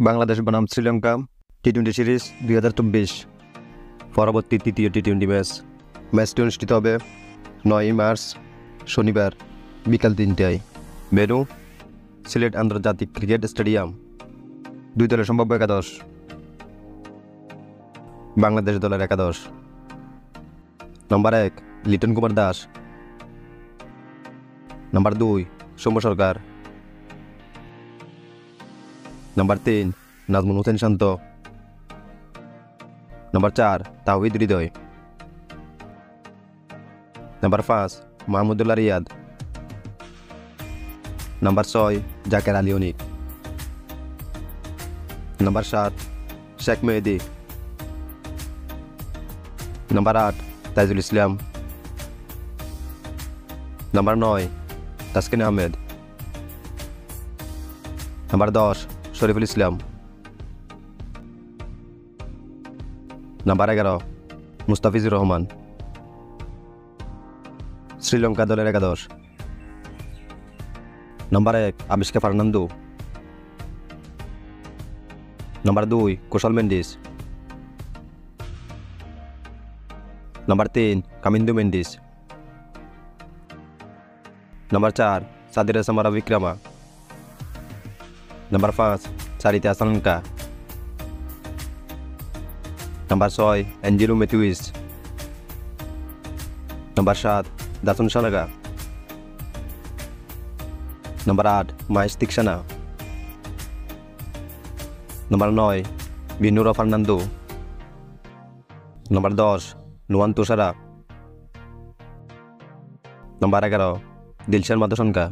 বাংলাদেশ বনাম শ্রীলঙ্কা টি-20 সিরিজ 2024 পরবর্তী তৃতীয় টি-20 ম্যাচটি অনুষ্ঠিত হবে 9 মার্চ শনিবার বিকাল 3টায়। ভেন্যু সিলেট আন্তর্জাতিক ক্রিকেট স্টেডিয়াম। দুই দলের সম্ভাব্য একাদশ। বাংলাদেশ দলের একাদশ: নম্বর 1 লিটন কুমার দাস, নম্বর 2 সৌম্য সরকার, নম্বর 3 নাজমুল হোসেন শান্ত, নম্বর 4 তাওহিদ হৃদয়, নম্বর 5 মাহমুদুল্লাহ রিয়াদ, নম্বর 6 জাকের আলী অনিক, নম্বর 7 শেখ মেহেদী, নম্বর 8 তাইজুল ইসলাম, নম্বর 9 তাসকিন আহমেদ, নম্বর 10 শরীফুল ইসলাম, নম্বর 11 মুস্তাফিজুর রহমান। শ্রীলঙ্কা দলের একাদশ: নম্বর 1 আবিষ্কার ফার্নান্দো, নম্বর 2 কুশল মেন্ডিস, নম্বর 3 কামিন্দু মেন্ডিস, নম্বর 4 সাদির সামারা বিক্রমা, নম্বর 5 চারিতে আসালঙ্কা, নম্বর 6 এঞ্জিলো মেথিউইস, নম্বর 7 দাসুন সানাগা, নম্বর 8 মাহেশ তিক্সানা, নম্বর 9 বিনুরা ফার্নান্দো, নম্বর 10 নুয়ান তুষারা, নম্বর 11 দিলশান মাদসনকা।